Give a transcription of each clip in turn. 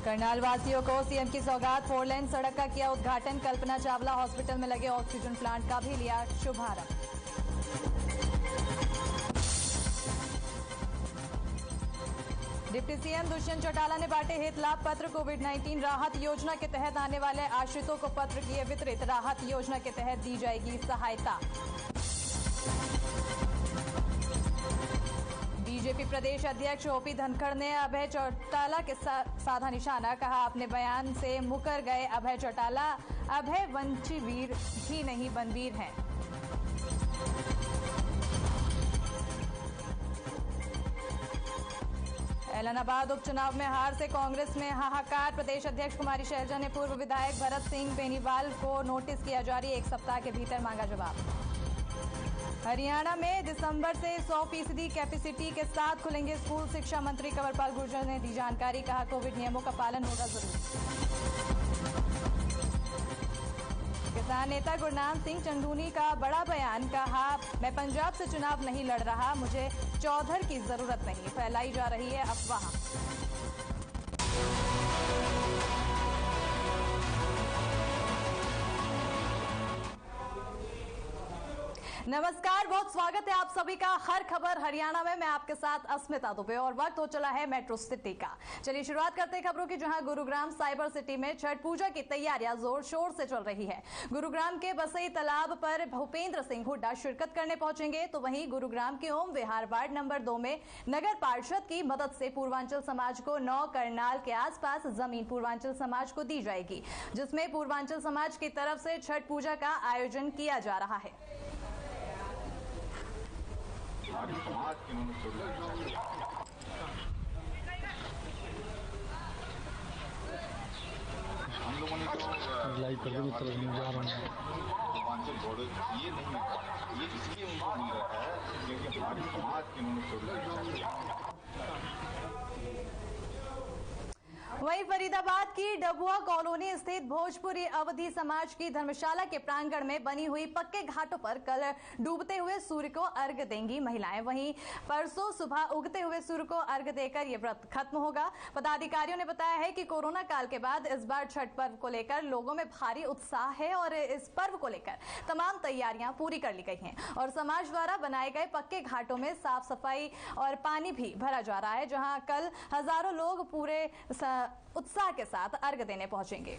करनाल वासियों को सीएम की सौगात, 4 लेन सड़क का किया उद्घाटन। कल्पना चावला हॉस्पिटल में लगे ऑक्सीजन प्लांट का भी लिया शुभारंभ। डिप्टी सीएम दुष्यंत चौटाला ने बांटे हित लाभ पत्र। कोविड-19 राहत योजना के तहत आने वाले आश्रितों को पत्र किए वितरित। राहत योजना के तहत दी जाएगी सहायता। बीजेपी प्रदेश अध्यक्ष ओपी धनखड़ ने अभय चौटाला के साधा निशाना। कहा, अपने बयान से मुकर गए अभय चौटाला। अभय वंशीवीर भी नहीं बनवीर हैं। ऐलनाबाद उपचुनाव में हार से कांग्रेस में हाहाकार। प्रदेश अध्यक्ष कुमारी शैलजा ने पूर्व विधायक भरत सिंह बेनीवाल को नोटिस किया जारी। 1 सप्ताह के भीतर मांगा जवाब। हरियाणा में दिसंबर से 100% कैपेसिटी के साथ खुलेंगे स्कूल। शिक्षा मंत्री कंवरपाल गुर्जर ने दी जानकारी। कहा, कोविड नियमों का पालन होगा जरूर। किसान नेता गुरनाम सिंह चंदूनी का बड़ा बयान। कहा, मैं पंजाब से चुनाव नहीं लड़ रहा, मुझे चौधर की जरूरत नहीं। फैलाई जा रही है अफवाह। नमस्कार, बहुत स्वागत है आप सभी का हर खबर हरियाणा में। मैं आपके साथ अस्मिता दुबे और वक्त हो चला है मेट्रो सिटी का। चलिए शुरुआत करते हैं खबरों की, जहां गुरुग्राम साइबर सिटी में छठ पूजा की तैयारियां जोर शोर से चल रही है। गुरुग्राम के बसई तालाब पर भूपेंद्र सिंह हुड्डा शिरकत करने पहुंचेंगे, तो वहीं गुरुग्राम के ओम विहार वार्ड नंबर 2 में नगर पार्षद की मदद से पूर्वांचल समाज को 9 करनाल के आसपास जमीन पूर्वांचल समाज को दी जाएगी, जिसमें पूर्वांचल समाज की तरफ से छठ पूजा का आयोजन किया जा रहा है। हम लोगों ने जो लाइव कर देंगे तो नहीं जा रहे हैं। पूर्वांचल बॉर्डर ये नहीं मिल रहा है, ये इसलिए उनको मिल रहा है क्योंकि हमारे समाज के उन्होंने। वहीं फरीदाबाद की डबुआ कॉलोनी स्थित भोजपुरी अवधी समाज की धर्मशाला के प्रांगण में बनी हुई पक्के घाटों पर कल डूबते हुए सूर्य को अर्घ्य देंगी महिलाएं। वहीं परसों सुबह उगते हुए सूर्य को अर्घ्य देकर यह व्रत खत्म होगा। पदाधिकारियों ने बताया है कि कोरोना काल के बाद इस बार छठ पर्व को लेकर लोगों में भारी उत्साह है और इस पर्व को लेकर तमाम तैयारियां पूरी कर ली गई हैं और समाज द्वारा बनाए गए पक्के घाटों में साफ सफाई और पानी भी भरा जा रहा है, जहां कल हजारों लोग पूरे उत्साह के साथ अर्घ्य देने पहुंचेंगे।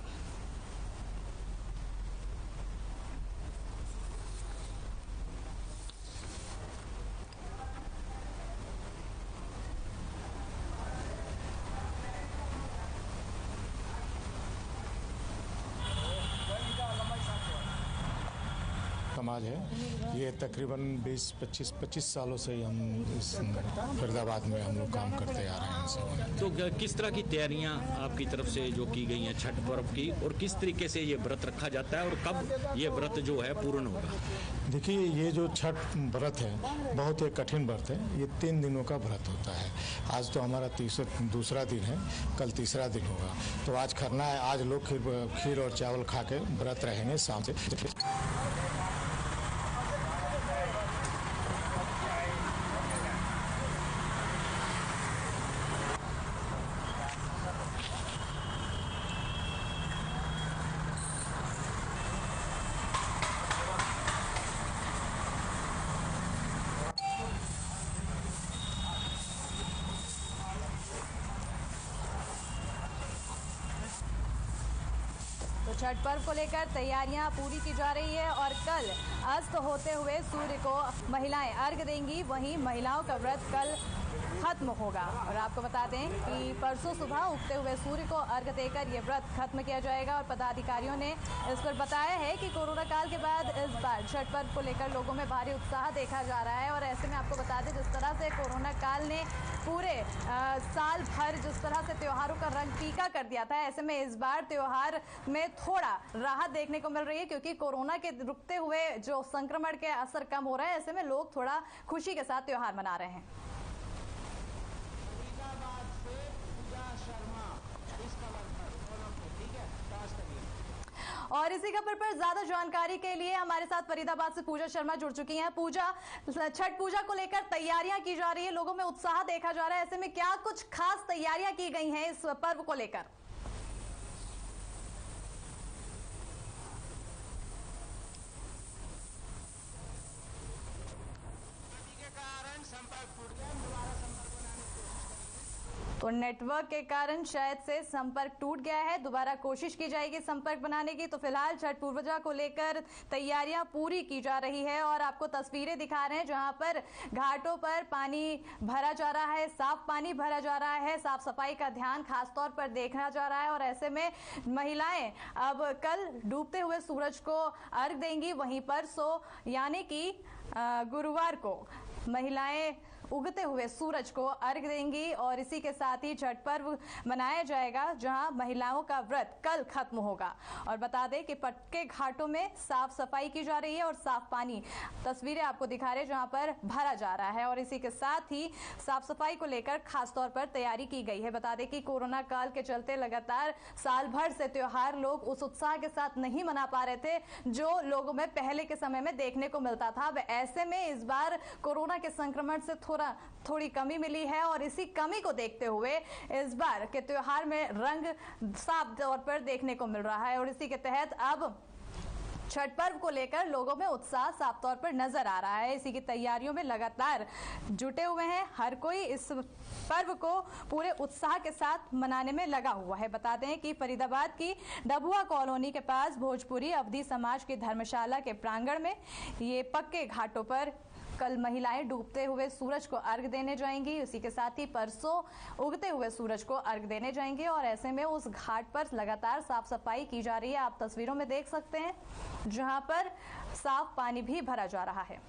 समाज है ये तकरीबन 20-25 सालों से हम इस फरीदाबाद में हम लोग काम करते आ रहे हैं। तो किस तरह की तैयारियां आपकी तरफ से जो की गई हैं छठ पर्व की, और किस तरीके से ये व्रत रखा जाता है और कब ये व्रत जो है पूर्ण होगा? देखिए, ये जो छठ व्रत है बहुत ही कठिन व्रत है। ये 3 दिनों का व्रत होता है। आज तो हमारा दूसरा दिन है, कल तीसरा दिन होगा। तो आज खरना है। आज लोग खीर और चावल खा के व्रत रहेंगे शाम से। तो छठ पर्व को लेकर तैयारियां पूरी की जा रही है और कल अस्त होते हुए सूर्य को महिलाएं अर्घ्य देंगी। वहीं महिलाओं का व्रत कल खत्म होगा और आपको बता दें कि परसों सुबह उगते हुए सूर्य को अर्घ्य देकर ये व्रत खत्म किया जाएगा और पदाधिकारियों ने इस पर बताया है कि कोरोना काल के बाद इस बार छठ पर्व को लेकर लोगों में भारी उत्साह देखा जा रहा है। और ऐसे में आपको बता दें, जिस तरह से कोरोना काल ने पूरे साल भर जिस तरह से त्योहारों का रंग फीका कर दिया था, ऐसे में इस बार त्योहार में थोड़ा राहत देखने को मिल रही है, क्योंकि कोरोना के रुकते हुए जो संक्रमण के असर कम हो रहा है, ऐसे में लोग थोड़ा खुशी के साथ त्योहार मना रहे हैं। और इसी खबर पर ज्यादा जानकारी के लिए हमारे साथ फरीदाबाद से पूजा शर्मा जुड़ चुकी हैं। पूजा, छठ पूजा को लेकर तैयारियां की जा रही है, लोगों में उत्साह देखा जा रहा है, ऐसे में क्या कुछ खास तैयारियां की गई हैं इस पर्व को लेकर? तो नेटवर्क के कारण शायद से संपर्क टूट गया है, दोबारा कोशिश की जाएगी संपर्क बनाने की। तो फिलहाल छठ पूजा को लेकर तैयारियां पूरी की जा रही है और आपको तस्वीरें दिखा रहे हैं जहां पर घाटों पर पानी भरा जा रहा है, साफ पानी भरा जा रहा है, साफ सफाई का ध्यान खासतौर पर देखा जा रहा है। और ऐसे में महिलाएं अब कल डूबते हुए सूरज को अर्घ देंगी, वहीं परसों यानी कि गुरुवार को महिलाएं उगते हुए सूरज को अर्घ देंगी और इसी के साथ ही छठ पर्व मनाया जाएगा जहां महिलाओं का व्रत कल खत्म होगा। और बता दें कि पटके घाटों में साफ सफाई की जा रही है और साफ पानी तस्वीरें आपको दिखा रहे हैं जहां पर भरा जा रहा है और इसी के साथ ही साफ सफाई को लेकर खासतौर पर तैयारी की गई है। बता दें कि कोरोना काल के चलते लगातार साल भर से त्योहार लोग उस उत्साह के साथ नहीं मना पा रहे थे जो लोगों में पहले के समय में देखने को मिलता था। ऐसे में इस बार कोरोना के संक्रमण से थोड़ी कमी मिली है और इसी कमी को देखते हुए इस बार के त्योहार में रंग साफ तौर पर देखने को मिल रहा है और इसी के तहत अब छठ पर्व को लेकर लोगों में उत्साह साफ तौर पर नजर आ रहा है। इसी की तैयारियों में लगातार जुटे हुए हैं, हर कोई इस पर्व को पूरे उत्साह के साथ मनाने में लगा हुआ है। बताते हैं कि फरीदाबाद की डबुआ कॉलोनी के पास भोजपुरी अवधी समाज की धर्मशाला के प्रांगण में ये पक्के घाटों पर कल महिलाएं डूबते हुए सूरज को अर्घ देने जाएंगी, उसी के साथ ही परसों उगते हुए सूरज को अर्घ देने जाएंगे और ऐसे में उस घाट पर लगातार साफ सफाई की जा रही है। आप तस्वीरों में देख सकते हैं जहां पर साफ पानी भी भरा जा रहा है।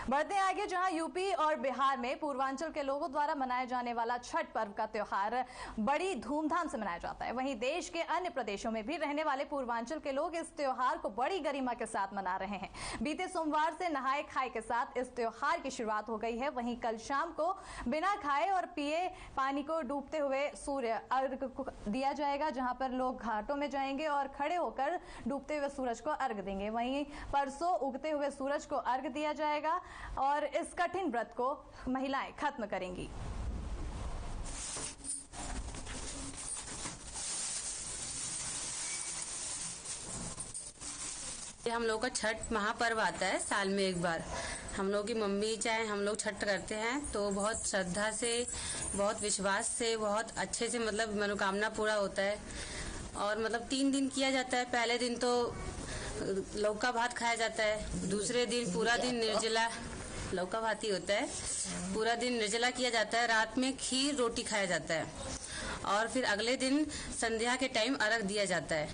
बढ़ते आगे जहां यूपी और बिहार में पूर्वांचल के लोगों द्वारा मनाया जाने वाला छठ पर्व का त्योहार बड़ी धूमधाम से मनाया जाता है, वहीं देश के अन्य प्रदेशों में भी रहने वाले पूर्वांचल के लोग इस त्योहार को बड़ी गरिमा के साथ मना रहे हैं। बीते सोमवार से नहाए खाए के साथ इस त्योहार की शुरुआत हो गई है, वहीं कल शाम को बिना खाए और पिए पानी को डूबते हुए सूर्य अर्घ दिया जाएगा, जहां पर लोग घाटों में जाएंगे और खड़े होकर डूबते हुए सूरज को अर्घ देंगे। वहीं परसों उगते हुए सूरज को अर्घ दिया जाएगा और इस कठिन व्रत को महिलाएं खत्म करेंगी। हम लोग का छठ महापर्व आता है साल में एक बार। हम लोग की मम्मी चाहे हम लोग छठ करते हैं तो बहुत श्रद्धा से, बहुत विश्वास से, बहुत अच्छे से मतलब मनोकामना पूरा होता है। और मतलब 3 दिन किया जाता है। पहले दिन तो लौका भात खाया जाता है, दूसरे दिन पूरा दिन निर्जला लौका भात ही होता है, पूरा दिन निर्जला किया जाता है, रात में खीर रोटी खाया जाता है और फिर अगले दिन संध्या के टाइम अर्घ दिया जाता है,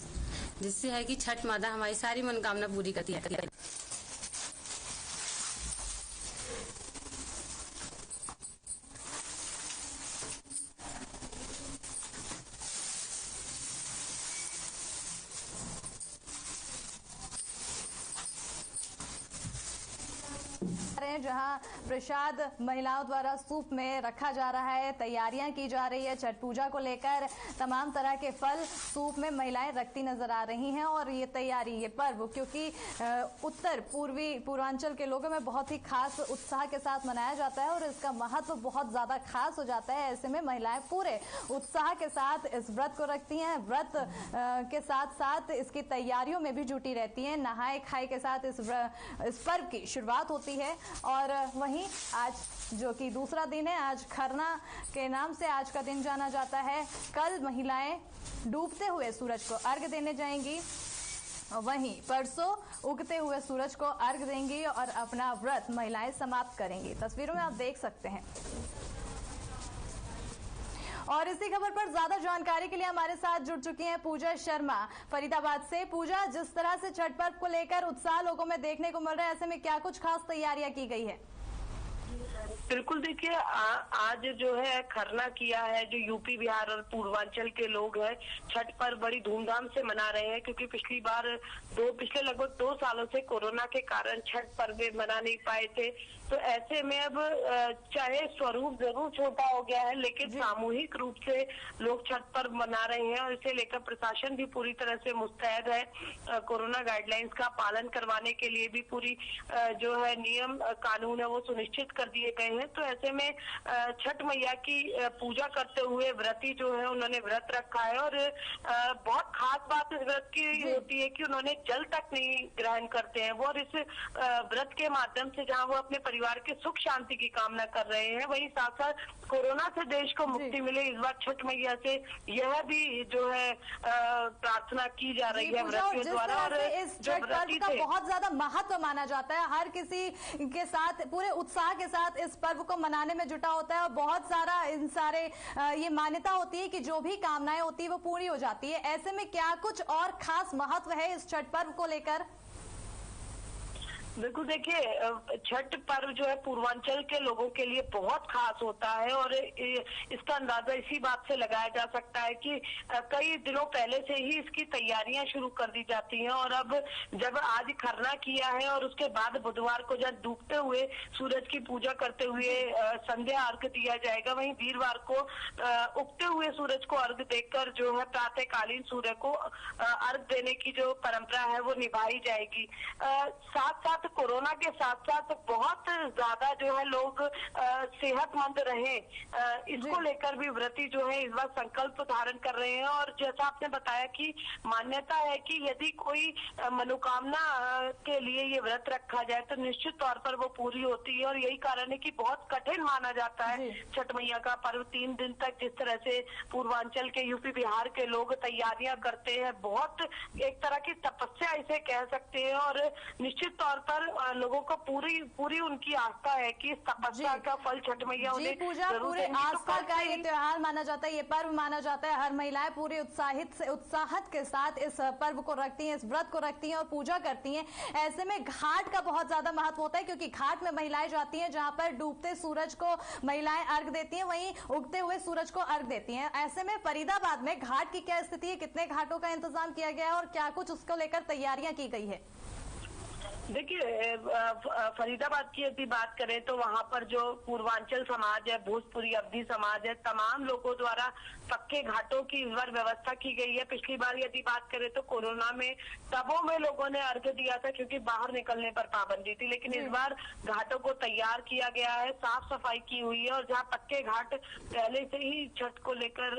जिससे है कि छठ माता हमारी सारी मनोकामना पूरी करती है। जहां प्रसाद महिलाओं द्वारा सूप में रखा जा रहा है, तैयारियां की जा रही है छठ पूजा को लेकर। तमाम तरह के फल सूप में महिलाएं रखती नजर आ रही हैं और ये तैयारी, ये पर्व क्योंकि उत्तर पूर्वांचल के लोगों में बहुत ही खास उत्साह के साथ मनाया जाता है और इसका महत्व बहुत ज्यादा खास हो जाता है। ऐसे में महिलाएं पूरे उत्साह के साथ इस व्रत को रखती हैं, व्रत के साथ साथ इसकी तैयारियों में भी जुटी रहती हैं। नहाए खाए के साथ इस पर्व की शुरुआत होती है और वहीं आज जो कि दूसरा दिन है, आज खरना के नाम से आज का दिन जाना जाता है। कल महिलाएं डूबते हुए सूरज को अर्घ देने जाएंगी, वहीं परसों उगते हुए सूरज को अर्घ देंगी और अपना व्रत महिलाएं समाप्त करेंगी। तस्वीरों में आप देख सकते हैं। और इसी खबर पर ज्यादा जानकारी के लिए हमारे साथ जुड़ चुकी हैं पूजा शर्मा फरीदाबाद से। पूजा, जिस तरह से छठ पर्व को लेकर उत्साह लोगों में देखने को मिल रहा है, ऐसे में क्या कुछ खास तैयारियां की गई है? बिल्कुल, देखिए आज जो है खरना किया है जो यूपी बिहार और पूर्वांचल के लोग हैं, छठ पर बड़ी धूमधाम से मना रहे हैं क्योंकि पिछले लगभग 2 सालों से कोरोना के कारण छठ पर्व मना नहीं पाए थे। तो ऐसे में अब चाहे स्वरूप जरूर छोटा हो गया है लेकिन सामूहिक रूप से लोग छठ पर्व मना रहे हैं और इसे लेकर प्रशासन भी पूरी तरह से मुस्तैद है। कोरोना गाइडलाइंस का पालन करवाने के लिए भी पूरी जो है नियम कानून है वो सुनिश्चित कर दिए गए हैं। तो ऐसे में छठ मैया की पूजा करते हुए व्रती जो है उन्होंने व्रत रखा है और बहुत खास बात इस व्रत की होती है कि उन्होंने जल तक नहीं ग्रहण करते हैं वो, और इस व्रत के माध्यम से जहां वो अपने परिवार के सुख शांति की कामना कर रहे हैं, वहीं साथ साथ कोरोना से देश को मुक्ति मिले इस बार छठ मैया से यह भी जो है प्रार्थना की जा रही है व्रतियों द्वारा। और इस छठ पर्व का बहुत ज्यादा महत्व माना जाता है, हर किसी के साथ पूरे उत्साह के साथ इस पर्व को मनाने में जुटा होता है और बहुत सारा इन सारे ये मान्यता होती है कि जो भी कामनाएं होती है वो पूरी हो जाती है। ऐसे में क्या कुछ और खास महत्व है इस छठ पर्व को लेकर? बिल्कुल, देखिए छठ पर्व जो है पूर्वांचल के लोगों के लिए बहुत खास होता है और इसका अंदाजा इसी बात से लगाया जा सकता है कि कई दिनों पहले से ही इसकी तैयारियां शुरू कर दी जाती हैं। और अब जब आज खरना किया है और उसके बाद बुधवार को जब डूबते हुए सूरज की पूजा करते हुए संध्या अर्घ दिया जाएगा, वहीं वीरवार को उगते हुए सूरज को अर्घ देकर जो है प्रातःकालीन सूर्य को अर्घ देने की जो परंपरा है वो निभाई जाएगी। साथ साथ कोरोना के साथ साथ बहुत ज्यादा जो है लोग सेहतमंद रहे, इसको लेकर भी व्रती जो है इस बार संकल्प धारण कर रहे हैं। और जैसा आपने बताया कि मान्यता है कि यदि कोई मनोकामना के लिए ये व्रत रखा जाए तो निश्चित तौर पर वो पूरी होती है। और यही कारण है कि बहुत कठिन माना जाता है छठ मैया का पर्व। 3 दिन तक जिस तरह से पूर्वांचल के यूपी बिहार के लोग तैयारियां करते हैं, बहुत एक तरह की तपस्या इसे कह सकते हैं। और निश्चित तौर पर लोगों को पूरी उनकी आस्था है कि इस तपस्या का फल छठ मैया उन्हें पूजा पूरे आस्था का ये त्योहार माना जाता है, ये पर्व माना जाता है। हर महिलाएं पूरे उत्साहत के साथ इस पर्व को रखती हैं, इस व्रत को रखती हैं और पूजा करती हैं। ऐसे में घाट का बहुत ज्यादा महत्व होता है क्योंकि घाट में महिलाएं जाती हैं जहां पर डूबते सूरज को महिलाएं अर्घ देती हैं, वहीं उगते हुए सूरज को अर्घ देती हैं। ऐसे में फरीदाबाद में घाट की क्या स्थिति है, कितने घाटों का इंतजाम किया गया है और क्या कुछ उसको लेकर तैयारियां की गई है? देखिए फरीदाबाद की यदि बात करें तो वहाँ पर जो पूर्वांचल समाज है, भोजपुरी अवधी समाज है, तमाम लोगों द्वारा पक्के घाटों की इस बार व्यवस्था की गई है। पिछली बार यदि बात करें तो कोरोना में टबों में लोगों ने अर्घ दिया था क्योंकि बाहर निकलने पर पाबंदी थी, लेकिन इस बार घाटों को तैयार किया गया है, साफ सफाई की हुई है। और जहाँ पक्के घाट पहले से ही छठ को लेकर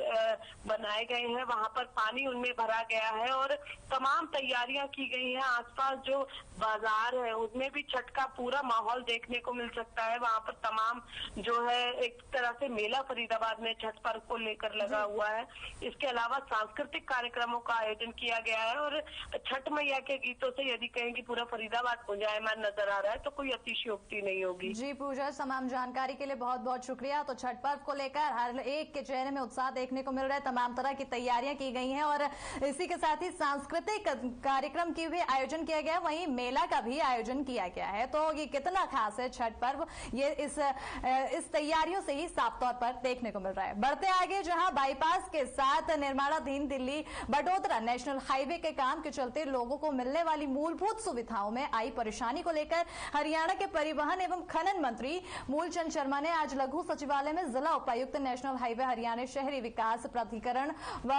बनाए गए हैं, वहाँ पर पानी उनमें भरा गया है और तमाम तैयारियां की गई हैं। आसपास जो बाजार है उसमें भी छठ का पूरा माहौल देखने को मिल सकता है। वहाँ पर तमाम जो है एक तरह से मेला फरीदाबाद में छठ पर्व को लेकर लगा हुआ है। इसके अलावा सांस्कृतिक कार्यक्रमों का आयोजन किया गया है और छठ मैया के गीतों से यदि कहें कि पूरा फरीदाबाद गुंजायमान नजर आ रहा है तो कोई अतिशयोक्ति नहीं होगी। जी पूजा, तमाम जानकारी के लिए बहुत बहुत शुक्रिया। तो छठ पर्व को लेकर हर एक के चेहरे में उत्साह देखने को मिल रहा है, तमाम तरह की तैयारियां की गई हैं और इसी के साथ ही सांस्कृतिक कार्यक्रम की भी आयोजन किया गया, वहीं मेला का भी आयोजन किया गया है। तो ये कितना खास है छठ पर्व, ये इस तैयारियों से ही साफ तौर पर देखने को मिल रहा है। बढ़ते आगे, जहां बाईपास के साथ निर्माणाधीन दिल्ली बडोदरा नेशनल हाईवे के काम के चलते लोगों को मिलने वाली मूलभूत सुविधाओं में आई परेशानी को लेकर हरियाणा के परिवहन एवं खनन मंत्री मूलचंद शर्मा ने आज लघु सचिवालय में जिला उपायुक्त, नेशनल हाईवे हरियाणा शहरी विकास प्राधिकरण व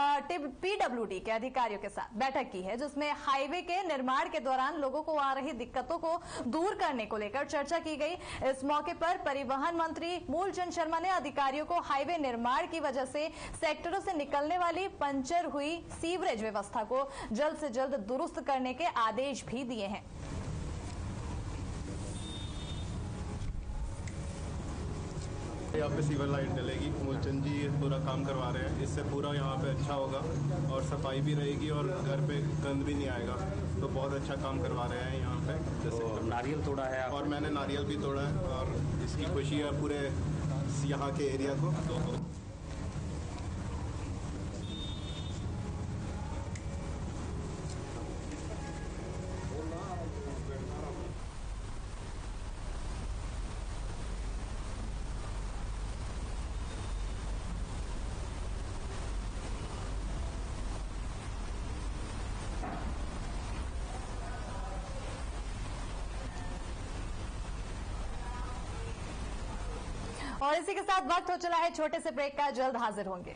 पीडब्ल्यूडी के अधिकारियों के साथ बैठक की है, जिसमें हाईवे के निर्माण के दौरान लोगों को आ रही दिक्कतों को दूर करने को लेकर चर्चा की गई। इस मौके पर परिवहन मंत्री मूलचंद शर्मा ने अधिकारियों को हाईवे निर्माण की वजह से सेक्टरों से निकलने वाली पंचर हुई सीवरेज व्यवस्था को जल्द से जल्द दुरुस्त करने के आदेश भी दिए हैं। यहाँ पे सीवर लाइन डलेगी, मूलचंद जी पूरा काम करवा रहे हैं, इससे पूरा यहाँ पे अच्छा होगा और सफाई भी रहेगी और घर पे गंद भी नहीं आएगा। तो बहुत अच्छा काम करवा रहे हैं यहाँ पे। तो नारियल तोड़ा है और मैंने नारियल भी तोड़ा है और इसकी खुशी है पूरे यहाँ के एरिया को। और इसी के साथ वक्त हो चला है छोटे से ब्रेक का, जल्द हाजिर होंगे।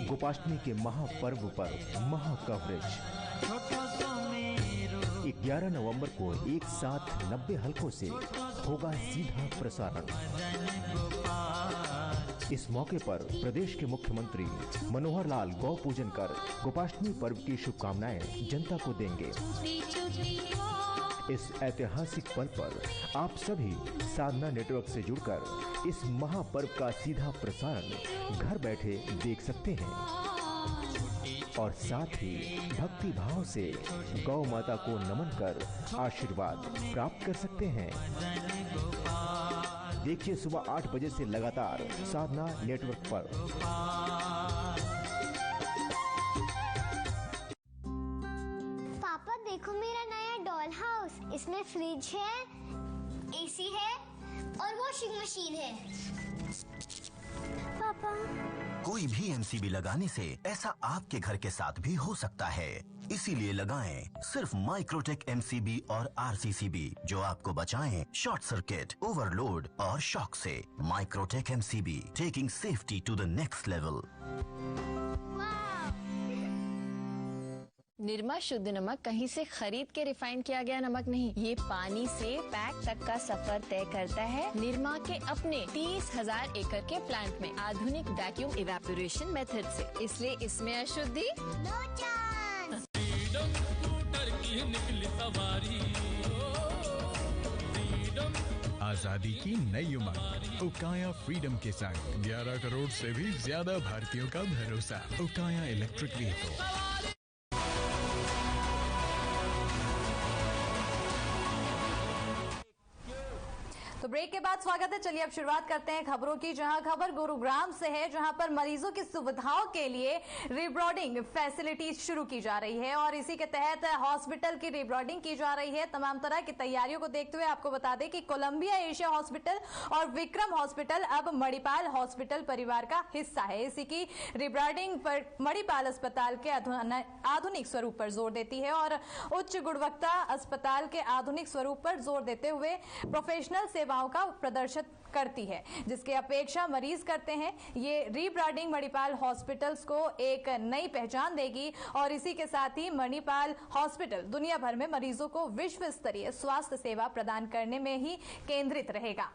गोपाष्टमी के महापर्व पर महा कवरेज। 11 नवंबर को एक साथ 90 हलकों से होगा सीधा प्रसारण। इस मौके पर प्रदेश के मुख्यमंत्री मनोहर लाल गौ पूजन कर गोपाष्टमी पर्व की शुभकामनाएं जनता को देंगे। इस ऐतिहासिक पल पर आप सभी साधना नेटवर्क से जुड़कर इस महापर्व का सीधा प्रसारण घर बैठे देख सकते हैं और साथ ही भक्ति भाव से गौ माता को नमन कर आशीर्वाद प्राप्त कर सकते हैं। देखिए सुबह 8 बजे से लगातार साधना नेटवर्क पर। पापा देखो मेरा नया डॉल हाउस, इसमें फ्रिज है, एसी है और वॉशिंग मशीन है। पापा कोई भी एमसीबी लगाने से ऐसा आपके घर के साथ भी हो सकता है, इसीलिए लगाएं सिर्फ माइक्रोटेक एमसीबी और आरसीसीबी जो आपको बचाएं शॉर्ट सर्किट, ओवरलोड और शॉक से। Microtek MCB, taking safety to the next level. Nirma शुद्ध नमक कहीं से खरीद के रिफाइन किया गया नमक नहीं, ये पानी से पैक तक का सफर तय करता है निरमा के अपने 30,000 एकड़ के प्लांट में आधुनिक वैक्यूम इवेपोरेशन मेथड से, इसलिए इसमें अशुद्धि आजादी की नई उमंग उकाया फ्रीडम के संग 11 करोड़ से भी ज्यादा भारतीयों का भरोसा। उकाया इलेक्ट्रिक व्हीकल। तो ब्रेक के बाद स्वागत है। चलिए अब शुरुआत करते हैं खबरों की, जहां खबर गुरुग्राम से है, जहां पर मरीजों की सुविधाओं के लिए रीब्रॉडिंग फैसिलिटी शुरू की जा रही है और इसी के तहत हॉस्पिटल की रीब्रॉडिंग की जा रही है। तमाम तरह की तैयारियों को देखते हुए आपको बता दें कि कोलंबिया एशिया हॉस्पिटल और विक्रम हॉस्पिटल अब मणिपाल हॉस्पिटल परिवार का हिस्सा है। इसी की रीब्रॉडिंग पर मणिपाल अस्पताल के आधुनिक स्वरूप पर जोर देती है और उच्च गुणवत्ता अस्पताल के आधुनिक स्वरूप पर जोर देते हुए प्रोफेशनल सेवाओं का प्रदर्शन करती है, जिसकी अपेक्षा मरीज करते हैं। ये रीब्रांडिंग मणिपाल हॉस्पिटल्स को एक नई पहचान देगी और इसी के साथ ही मणिपाल हॉस्पिटल दुनिया भर में मरीजों को विश्व स्तरीय स्वास्थ्य सेवा प्रदान करने में ही केंद्रित रहेगा।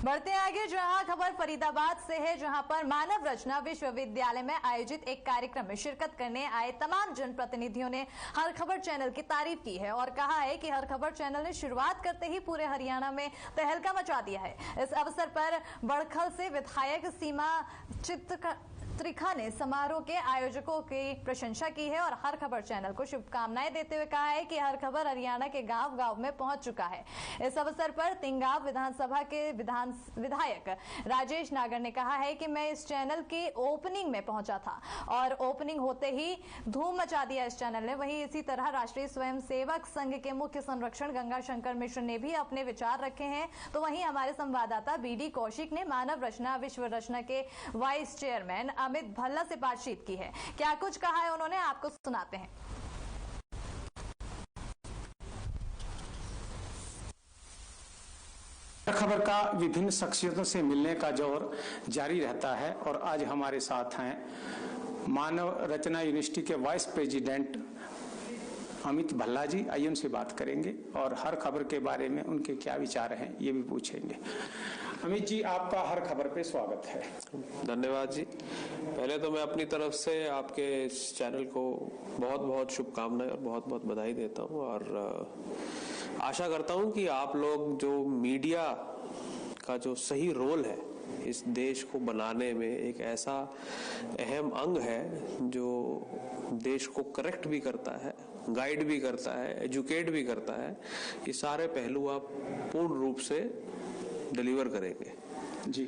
बढ़ते आगे, जहां खबर फरीदाबाद से है, जहां पर मानव रचना विश्वविद्यालय में आयोजित एक कार्यक्रम में शिरकत करने आए तमाम जनप्रतिनिधियों ने हर खबर चैनल की तारीफ की है और कहा है कि हर खबर चैनल ने शुरुआत करते ही पूरे हरियाणा में तहलका मचा दिया है। इस अवसर पर बड़खल से विधायक सीमा त्रिखा ने समारोह के आयोजकों की प्रशंसा की है और हर खबर चैनल को शुभकामनाएं देते हुए कहा है कि हर खबर हरियाणा के गांव-गांव में पहुंच चुका है। इस अवसर पर तिंगाव विधानसभा के विधायक राजेश नागर ने कहा है कि मैं इस चैनल की ओपनिंग में पहुंचा था और ओपनिंग होते ही धूम मचा दिया इस चैनल ने। वहीं इसी तरह राष्ट्रीय स्वयंसेवक संघ के मुख्य संरक्षण गंगा शंकर मिश्र ने भी अपने विचार रखे हैं। तो वहीं हमारे संवाददाता बीडी कौशिक ने मानव रचना विश्व रचना के वाइस चेयरमैन अमित भल्ला से बातचीत की है। क्या कुछ कहा है उन्होंने, आपको सुनाते हैं। खबर का विभिन्न शख्सियतों से मिलने का दौर जारी रहता है और आज हमारे साथ हैं मानव रचना यूनिवर्सिटी के वाइस प्रेसिडेंट अमित भल्ला जी। आइए उनसे बात करेंगे और हर खबर के बारे में उनके क्या विचार हैं ये भी पूछेंगे। अमित जी, आपका हर खबर पे स्वागत है। धन्यवाद जी। पहले तो मैं अपनी तरफ से आपके इस चैनल को बहुत बहुत शुभकामनाएं और बहुत बहुत बधाई देता हूं और आशा करता हूं कि आप लोग जो मीडिया का जो सही रोल है इस देश को बनाने में, एक ऐसा अहम अंग है जो देश को करेक्ट भी करता है, गाइड भी करता है, एजुकेट भी करता है, ये सारे पहलू आप पूर्ण रूप से डिलीवर करेंगे। जी,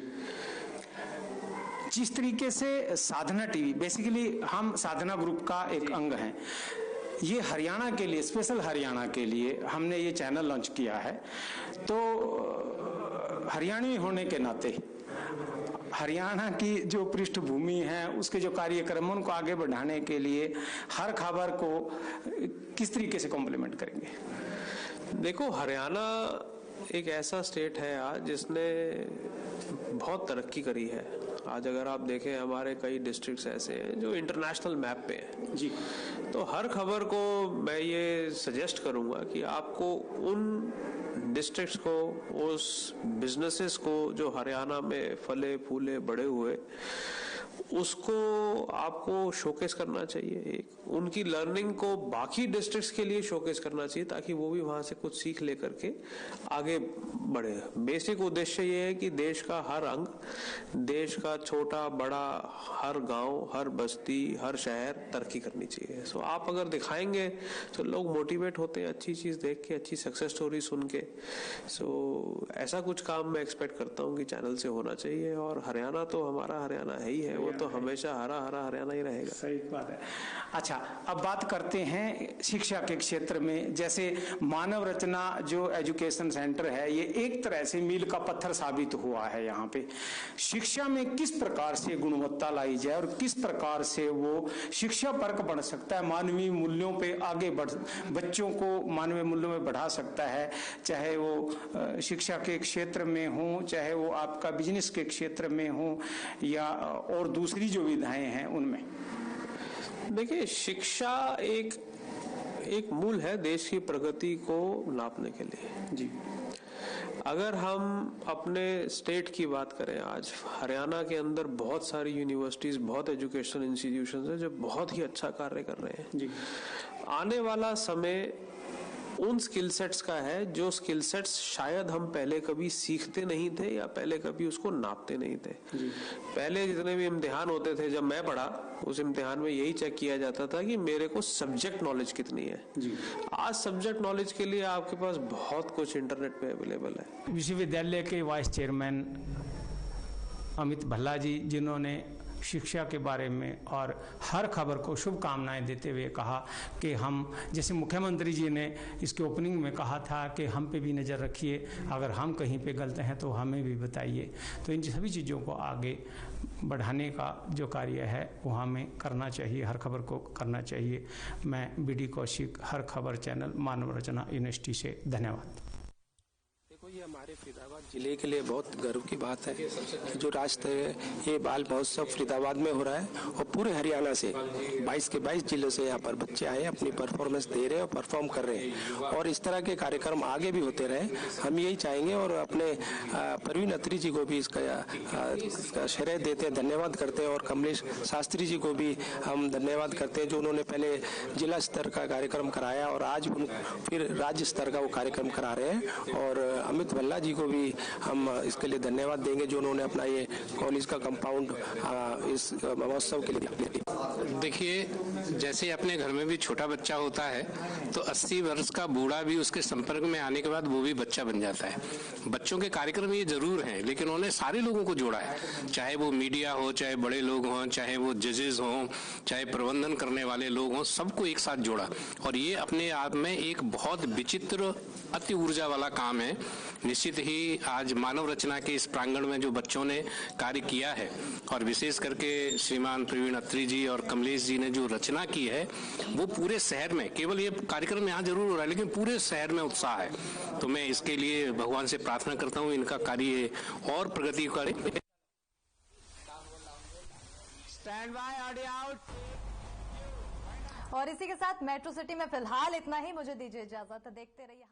जिस तरीके से साधना टीवी, बेसिकली हम साधना ग्रुप का एक अंग हैं, ये हरियाणा के लिए, स्पेशल हरियाणा के लिए हमने ये चैनल लॉन्च किया है। तो हरियाणवी होने के नाते हरियाणा की जो पृष्ठभूमि है, उसके जो कार्यक्रम उनको आगे बढ़ाने के लिए हर खबर को किस तरीके से कॉम्प्लीमेंट करेंगे? देखो, हरियाणा एक ऐसा स्टेट है आज जिसने बहुत तरक्की करी है। आज अगर आप देखें, हमारे कई डिस्ट्रिक्ट्स ऐसे हैं जो इंटरनेशनल मैप पे हैं जी। तो हर खबर को मैं ये सजेस्ट करूंगा कि आपको उन डिस्ट्रिक्ट्स को, उस बिजनेसेस को जो हरियाणा में फले फूले बड़े हुए, उसको आपको शोकेस करना चाहिए। एक उनकी लर्निंग को बाकी डिस्ट्रिक्ट्स के लिए शोकेस करना चाहिए ताकि वो भी वहां से कुछ सीख लेकर के आगे बढ़े। बेसिक उद्देश्य ये है कि देश का हर अंग, देश का छोटा बड़ा हर गांव, हर बस्ती, हर शहर तरक्की करनी चाहिए। सो आप अगर दिखाएंगे तो लोग मोटिवेट होते हैं अच्छी चीज देख के, अच्छी सक्सेस स्टोरी सुन के। सो ऐसा कुछ काम मैं एक्सपेक्ट करता हूँ कि चैनल से होना चाहिए। और हरियाणा तो हमारा हरियाणा है ही है, वो तो हमेशा हरा हरा हरियाणा ही रहेगा। सही बात है। अच्छा, अब बात करते हैं शिक्षा के क्षेत्र में। जैसे मानव रचना जो एजुकेशन सेंटर है, ये एक तरह से मील का पत्थर साबित हुआ है। यहाँ पे शिक्षा में किस प्रकार से गुणवत्ता लाई जाए और किस प्रकार से वो शिक्षा परक बन सकता है, मानवीय मूल्यों पे आगे बढ़, बच्चों को मानवीय मूल्यों में बढ़ा सकता है, चाहे वो शिक्षा के क्षेत्र में हो, चाहे वो आपका बिजनेस के क्षेत्र में हो, या और दूसरी जो विधाएं हैं उनमें। देखिए, शिक्षा एक मूल है देश की प्रगति को नापने के लिए जी। अगर हम अपने स्टेट की बात करें, आज हरियाणा के अंदर बहुत सारी यूनिवर्सिटीज, बहुत एजुकेशनल इंस्टीट्यूशंस हैं जो बहुत ही अच्छा कार्य कर रहे हैं जी। आने वाला समय उन स्किल सेट्स का है जो स्किल सेट्स शायद हम पहले कभी सीखते नहीं थे या पहले कभी उसको नापते नहीं थे। पहले जितने भी इम्तिहान होते थे, जब मैं पढ़ा, उस इम्तिहान में यही चेक किया जाता था कि मेरे को सब्जेक्ट नॉलेज कितनी है जी। आज सब्जेक्ट नॉलेज के लिए आपके पास बहुत कुछ इंटरनेट पे अवेलेबल है। विश्वविद्यालय के वाइस चेयरमैन अमित भल्ला जी, जिन्होंने शिक्षा के बारे में और हर खबर को शुभकामनाएं देते हुए कहा कि हम, जैसे मुख्यमंत्री जी ने इसके ओपनिंग में कहा था कि हम पे भी नज़र रखिए, अगर हम कहीं पे गलत हैं तो हमें भी बताइए। तो इन सभी चीज़ों को आगे बढ़ाने का जो कार्य है वो हमें करना चाहिए, हर खबर को करना चाहिए। मैं BD कौशिक, हर खबर चैनल, मानव रचना यूनिवर्सिटी से धन्यवाद। ये हमारे फरीदाबाद जिले के लिए बहुत गर्व की बात है कि जो राष्ट्रीय ये बाल महोत्सव फरीदाबाद में हो रहा है और पूरे हरियाणा से 22 के 22 जिलों से यहाँ पर बच्चे आए, अपनी परफॉर्मेंस दे रहे हैं और परफॉर्म कर रहे हैं। और इस तरह के कार्यक्रम आगे भी होते रहे, हम यही चाहेंगे। और अपने परवीन अत्री जी को भी इसका श्रेय देते हैं, धन्यवाद करते हैं। और कमलेश शास्त्री जी को भी हम धन्यवाद करते हैं जो उन्होंने पहले जिला स्तर का कार्यक्रम कराया और आज फिर राज्य स्तर का वो कार्यक्रम करा रहे हैं। और अमित भल्ला जी को भी हम इसके लिए धन्यवाद देंगे जो उन्होंने अपना ये कॉलेज का कंपाउंड इस महोत्सव के लिए। देखिए, जैसे अपने घर में भी छोटा बच्चा होता है तो 80 वर्ष का बूढ़ा भी उसके संपर्क में आने के बाद वो भी बच्चा बन जाता है। बच्चों के कार्यक्रम ये जरूर हैं, लेकिन उन्होंने सारे लोगों को जोड़ा है, चाहे वो मीडिया हो, चाहे बड़े लोग हों, चाहे वो जजेस हों, चाहे प्रबंधन करने वाले लोग हों, सबको एक साथ जोड़ा। और ये अपने आप में एक बहुत विचित्र, अति ऊर्जा वाला काम है। निश्चित ही आज मानव रचना के इस प्रांगण में जो बच्चों ने कार्य किया है, और विशेष करके श्रीमान प्रवीण अत्री जी और कमलेश जी ने जो रचना की है, वो पूरे शहर में, केवल ये कार्यक्रम यहाँ जरूर हो रहा है लेकिन पूरे शहर में उत्साह है। तो मैं इसके लिए भगवान से प्रार्थना करता हूँ इनका कार्य और प्रगति करे। Stand by, audio out. और इसी के साथ मेट्रो सिटी में फिलहाल इतना ही। मुझे दीजिए इजाजत, देखते रहिए।